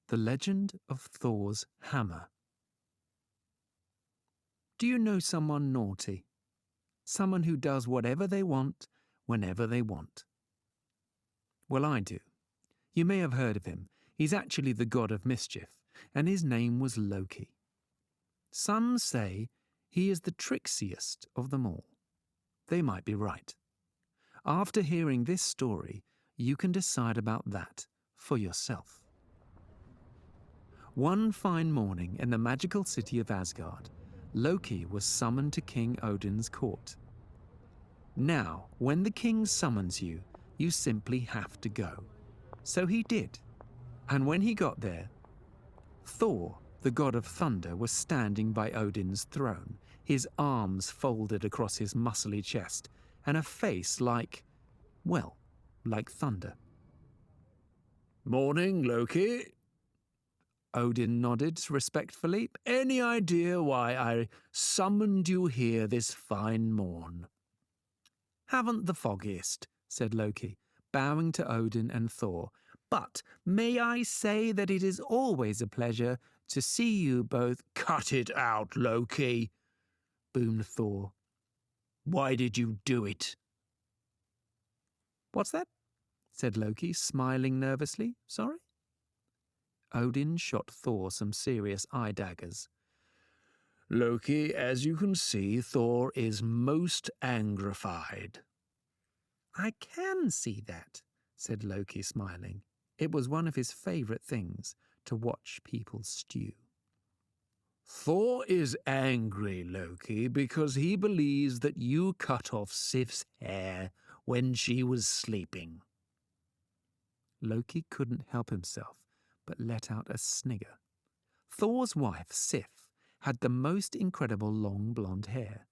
The Legend of Thor's Hammer. Do you know someone naughty? Someone who does whatever they want, whenever they want. Well, I do. You may have heard of him. He's actually the god of mischief, and his name was Loki. Some say he is the trixiest of them all. They might be right. After hearing this story, you can decide about that for yourself. One fine morning in the magical city of Asgard, Loki was summoned to King Odin's court. Now, when the king summons you, you simply have to go. So he did. And when he got there, Thor, the god of thunder, was standing by Odin's throne, his arms folded across his muscly chest, and a face like thunder. "Morning, Loki." Odin nodded respectfully. "Any idea why I summoned you here this fine morn?" "Haven't the foggiest," said Loki, bowing to Odin and Thor. "But may I say that it is always a pleasure to see you both—" "Cut it out, Loki," boomed Thor. "Why did you do it?" "What's that?" said Loki, smiling nervously. "Sorry?" Odin shot Thor some serious eye daggers. "Loki, as you can see, Thor is most angrified." "I can see that," said Loki, smiling. It was one of his favourite things, to watch people stew. "Thor is angry, Loki, because he believes that you cut off Sif's hair when she was sleeping." Loki couldn't help himself, but let out a snigger. Thor's wife, Sif, had the most incredible long blonde hair.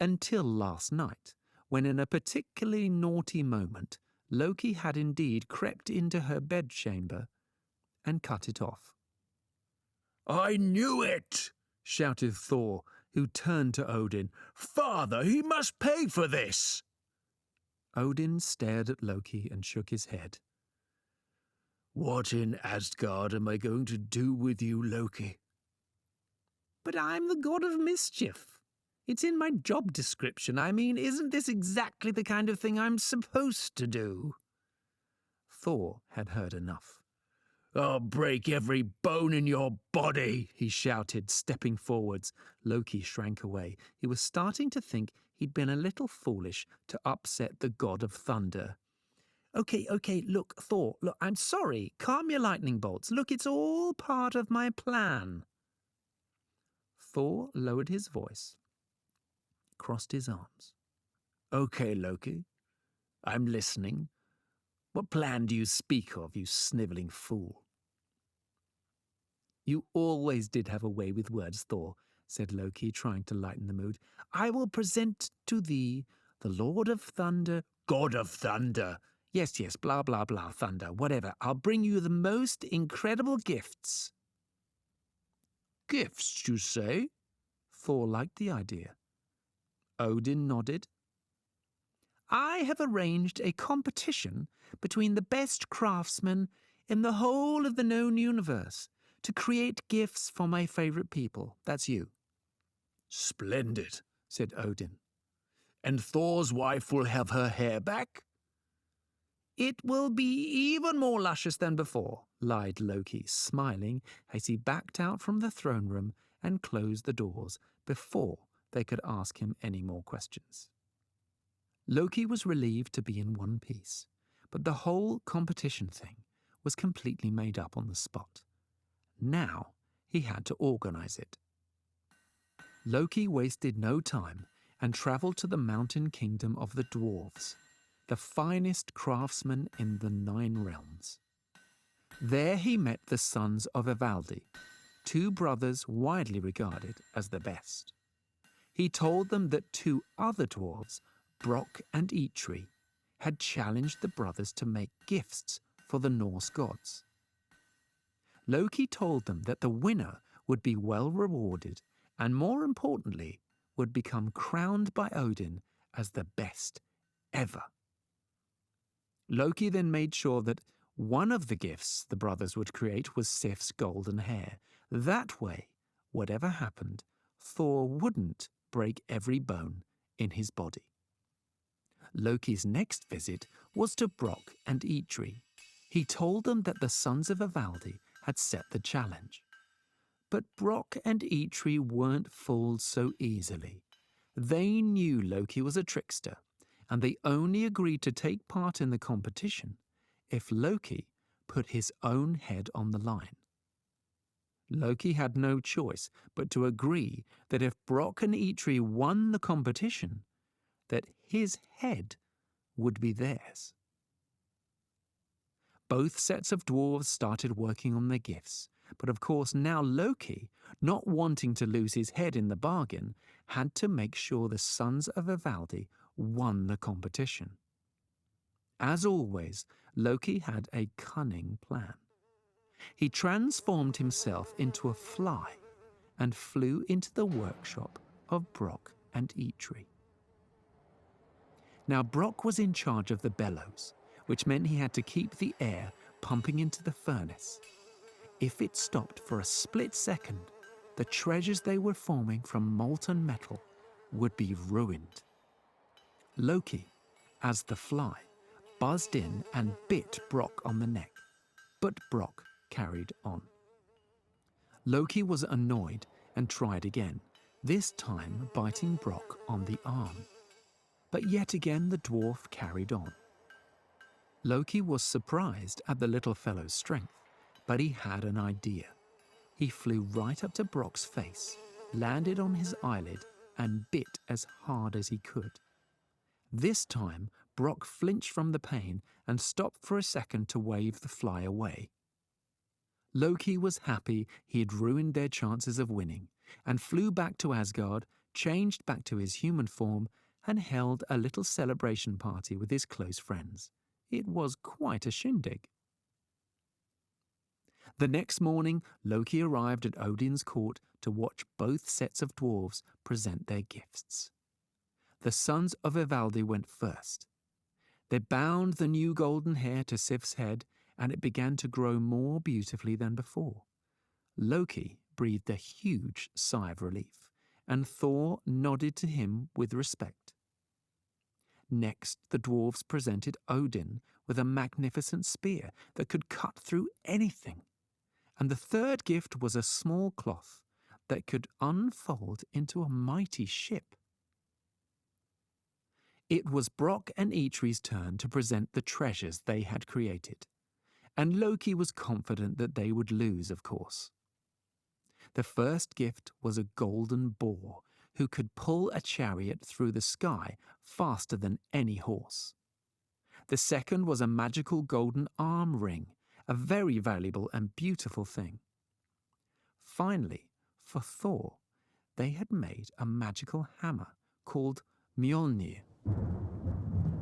Until last night, when in a particularly naughty moment, Loki had indeed crept into her bedchamber and cut it off. "I knew it!" shouted Thor, who turned to Odin. "Father, he must pay for this!" Odin stared at Loki and shook his head. "What in Asgard am I going to do with you, Loki?" "But I'm the god of mischief. It's in my job description. I mean, isn't this exactly the kind of thing I'm supposed to do?" Thor had heard enough. "I'll break every bone in your body," he shouted, stepping forwards. Loki shrank away. He was starting to think he'd been a little foolish to upset the god of thunder. Okay, look, Thor, look, I'm sorry. Calm your lightning bolts. Look, it's all part of my plan." Thor lowered his voice, crossed his arms. "Okay, Loki, I'm listening. What plan do you speak of, you snivelling fool?" "You always did have a way with words, Thor," said Loki, trying to lighten the mood. "I will present to thee the Lord of Thunder—" "God of Thunder!" Yes, blah, blah, blah, thunder, whatever. I'll bring you the most incredible gifts." "Gifts, you say?" Thor liked the idea. Odin nodded. "I have arranged a competition between the best craftsmen in the whole of the known universe to create gifts for my favourite people. That's you." "Splendid," said Odin. "And Thor's wife will have her hair back?" "It will be even more luscious than before," lied Loki, smiling as he backed out from the throne room and closed the doors before they could ask him any more questions. Loki was relieved to be in one piece, but the whole competition thing was completely made up on the spot. Now he had to organize it. Loki wasted no time and travelled to the mountain kingdom of the dwarves, the finest craftsmen in the 9 realms. There he met the sons of Ivaldi, 2 brothers widely regarded as the best. He told them that 2 other dwarves, Brock and Eitri, had challenged the brothers to make gifts for the Norse gods. Loki told them that the winner would be well rewarded and, more importantly, would become crowned by Odin as the best ever. Loki then made sure that One of the gifts the brothers would create was Sif's golden hair. That way, whatever happened, Thor wouldn't break every bone in his body. Loki's next visit was to Brock and Eitri. He told them that the sons of Ivaldi had set the challenge. But Brock and Eitri weren't fooled so easily. They knew Loki was a trickster, and they only agreed to take part in the competition if Loki put his own head on the line. Loki had no choice but to agree that if Brock and Eitri won the competition, that his head would be theirs. Both sets of dwarves started working on their gifts, but of course now Loki, not wanting to lose his head in the bargain, had to make sure the sons of Ivaldi won the competition. As always, Loki had a cunning plan. He transformed himself into a fly and flew into the workshop of Brock and Eitri. Now Brock was in charge of the bellows, which meant he had to keep the air pumping into the furnace. If it stopped for a split second, the treasures they were forming from molten metal would be ruined. Loki, as the fly, buzzed in and bit Brock on the neck, but Brock carried on. Loki was annoyed and tried again, this time biting Brock on the arm. But yet again the dwarf carried on. Loki was surprised at the little fellow's strength, but he had an idea. He flew right up to Brock's face, landed on his eyelid, and bit as hard as he could. This time, Brock flinched from the pain and stopped for a second to wave the fly away. Loki was happy he had ruined their chances of winning, and flew back to Asgard, changed back to his human form, and held a little celebration party with his close friends. It was quite a shindig. The next morning, Loki arrived at Odin's court to watch both sets of dwarves present their gifts. The sons of Ivaldi went first. They bound the new golden hair to Sif's head, and it began to grow more beautifully than before. Loki breathed a huge sigh of relief, and Thor nodded to him with respect. Next, the dwarves presented Odin with a magnificent spear that could cut through anything, and the third gift was a small cloth that could unfold into a mighty ship. It was Brock and Eitri's turn to present the treasures they had created, and Loki was confident that they would lose, of course. The first gift was a golden boar who could pull a chariot through the sky faster than any horse. The second was a magical golden arm ring, a very valuable and beautiful thing. Finally, for Thor, they had made a magical hammer called Mjolnir.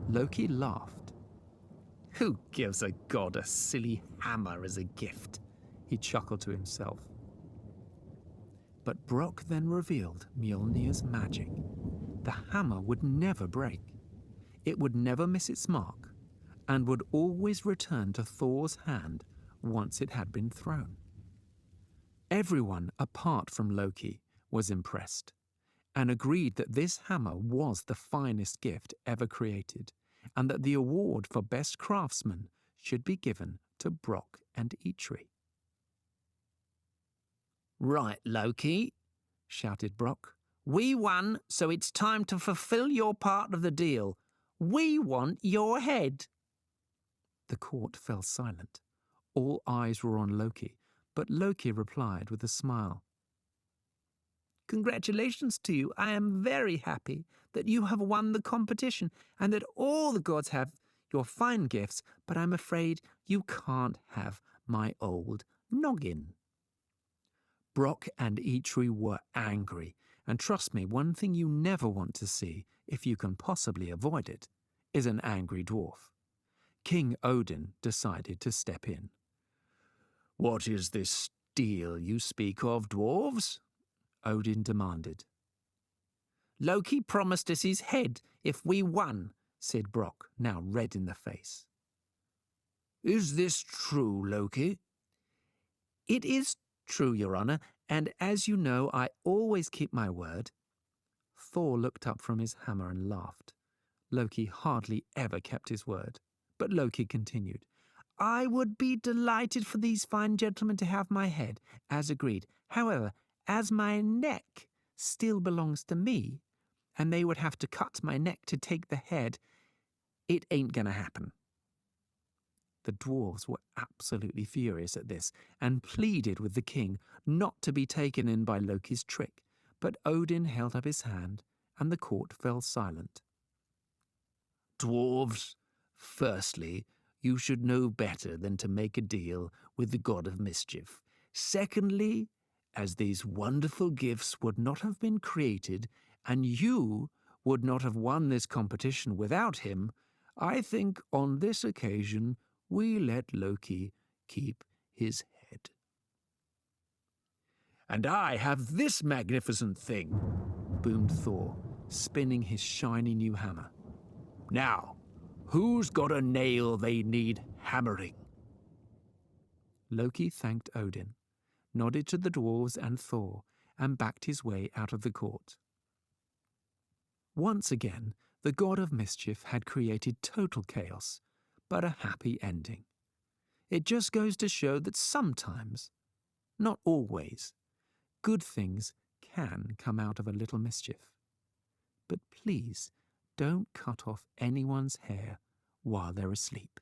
Loki laughed. "Who gives a god a silly hammer as a gift?" he chuckled to himself. But Brock then revealed Mjolnir's magic. The hammer would never break. It would never miss its mark, and would always return to Thor's hand once it had been thrown. Everyone, apart from Loki, was impressed, and agreed that this hammer was the finest gift ever created, and that the award for best craftsman should be given to Brock and Eitri. "Right, Loki," shouted Brock. "We won, so it's time to fulfill your part of the deal. We want your head." The court fell silent. All eyes were on Loki, but Loki replied with a smile. "Congratulations to you. I am very happy that you have won the competition and that all the gods have your fine gifts, but I'm afraid you can't have my old noggin." Brock and Eitri were angry, and trust me, one thing you never want to see, if you can possibly avoid it, is an angry dwarf. King Odin decided to step in. "What is this deal you speak of, dwarves?" Odin demanded. "Loki promised us his head if we won," said Brock, now red in the face. Is this true, Loki? It is true, Your Honor, and as you know, I always keep my word. Thor looked up from his hammer and laughed. Loki hardly ever kept his word. But Loki continued, I would be delighted for these fine gentlemen to have my head, as agreed. However, as my neck still belongs to me, and they would have to cut my neck to take the head, it ain't gonna happen. The dwarves were absolutely furious at this, and pleaded with the king not to be taken in by Loki's trick, but Odin held up his hand, and the court fell silent. Dwarves, firstly, you should know better than to make a deal with the god of mischief. Secondly, as these wonderful gifts would not have been created, and you would not have won this competition without him, I think on this occasion we let Loki keep his head. And I have this magnificent thing, Boomed Thor, spinning his shiny new hammer. Now, who's got a nail they need hammering? Loki thanked Odin, nodded to the dwarves and Thor, and backed his way out of the court. Once again, the god of mischief had created total chaos, but a happy ending. It just goes to show that sometimes, not always, good things can come out of a little mischief. But please don't cut off anyone's hair while they're asleep.